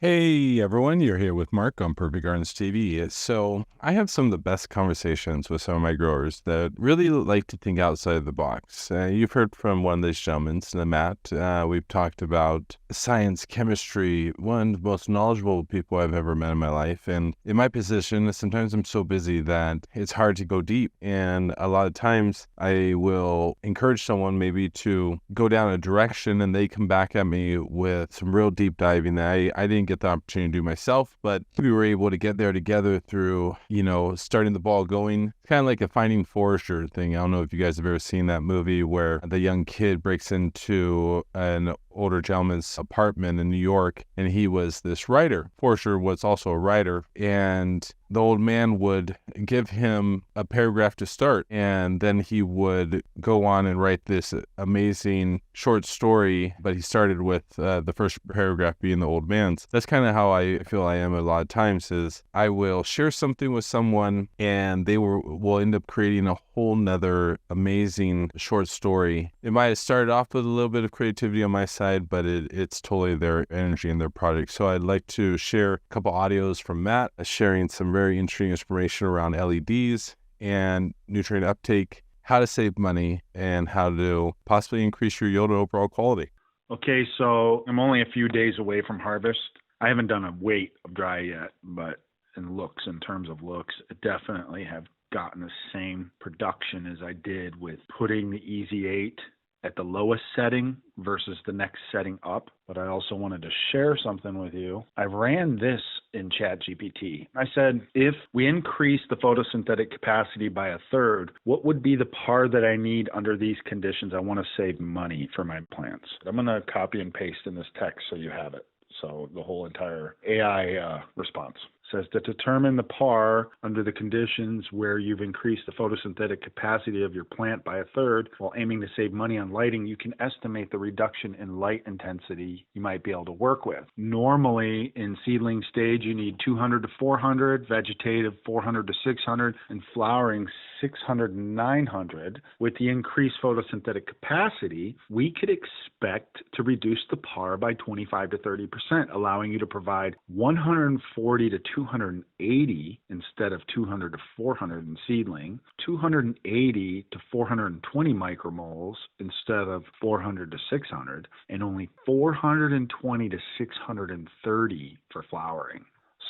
Hey everyone, you're here with Mark on Perfect Gardens TV. So, I have some of the best conversations with some of my growers that really like to think outside of the box. You've heard from one of these gentlemen, Matt. We've talked about science, chemistry, one of the most knowledgeable people I've ever met in my life. And in my position, sometimes I'm so busy that it's hard to go deep. And a lot of times I will encourage someone maybe to go down a direction and they come back at me with some real deep diving that I didn't get the opportunity to do myself, but we were able to get there together through, starting the ball going. Kind of like a Finding Forrester thing. I don't know if you guys have ever seen that movie where the young kid breaks into an older gentleman's apartment in New York, and he was this writer. Forrester was also a writer, and the old man would give him a paragraph to start, and then he would go on and write this amazing short story, but he started with the first paragraph being the old man's. That's kind of how I feel I am a lot of times, is I will share something with someone, and they will end up creating a whole nother amazing short story. It might have started off with a little bit of creativity on my side, but it's totally their energy and their project. So I'd like to share a couple audios from Matt sharing some very interesting information around LEDs and nutrient uptake, how to save money, and how to possibly increase your yield and overall quality. Okay, so I'm only a few days away from harvest. I haven't done a weight of dry yet, but in terms of looks, I definitely have gotten the same production as I did with putting the Easy 8 at the lowest setting versus the next setting up. But I also wanted to share something with you. I ran this in ChatGPT. I said, if we increase the photosynthetic capacity by a third, what would be the par that I need under these conditions? I want to save money for my plants. I'm going to copy and paste in this text so you have it. So the whole entire AI response says to determine the par under the conditions where you've increased the photosynthetic capacity of your plant by a third while aiming to save money on lighting, you can estimate the reduction in light intensity you might be able to work with. Normally in seedling stage, you need 200 to 400, vegetative 400 to 600, and flowering 600 to 900. With the increased photosynthetic capacity, we could expect to reduce the par by 25 to 30%, allowing you to provide 140 to 280 instead of 200 to 400 in seedling, 280 to 420 micromoles instead of 400 to 600, and only 420 to 630 for flowering.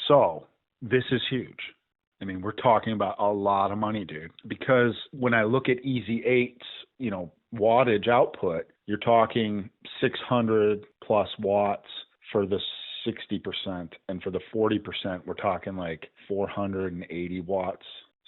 So this is huge. I mean, we're talking about a lot of money, dude, because when I look at Easy 8's, wattage output, you're talking 600 plus watts for the 60%, and for the 40%, we're talking like 480 watts.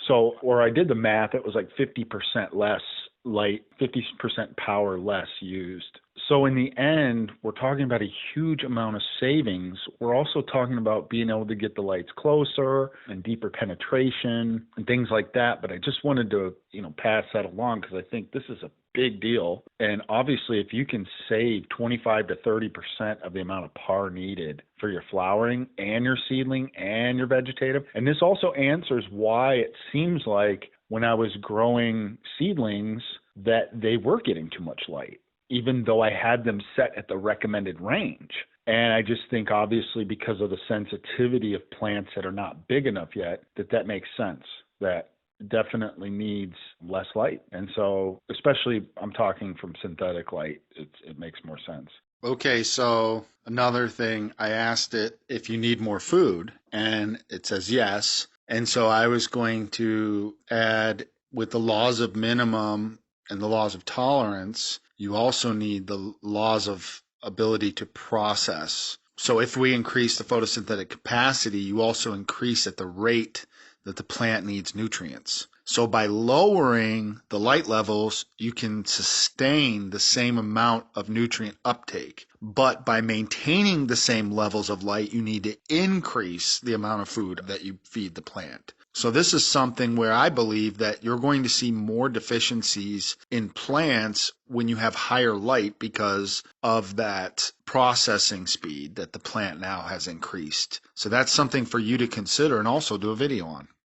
So, or I did the math, it was like 50% less light, 50% power less used. So in the end, we're talking about a huge amount of savings. We're also talking about being able to get the lights closer and deeper penetration and things like that. But I just wanted to, pass that along because I think this is a big deal. And obviously, if you can save 25 to 30% of the amount of par needed for your flowering and your seedling and your vegetative, and this also answers why it seems like when I was growing seedlings that they were getting too much light, even though I had them set at the recommended range. And I just think obviously because of the sensitivity of plants that are not big enough yet, that makes sense, that definitely needs less light. And so especially I'm talking from synthetic light, it makes more sense. Okay, so another thing, I asked it if you need more food, and it says yes. And so I was going to add, with the laws of minimum and the laws of tolerance, you also need the laws of ability to process. So if we increase the photosynthetic capacity, you also increase at the rate that the plant needs nutrients. So by lowering the light levels, you can sustain the same amount of nutrient uptake. But by maintaining the same levels of light, you need to increase the amount of food that you feed the plant. So this is something where I believe that you're going to see more deficiencies in plants when you have higher light because of that processing speed that the plant now has increased. So that's something for you to consider and also do a video on.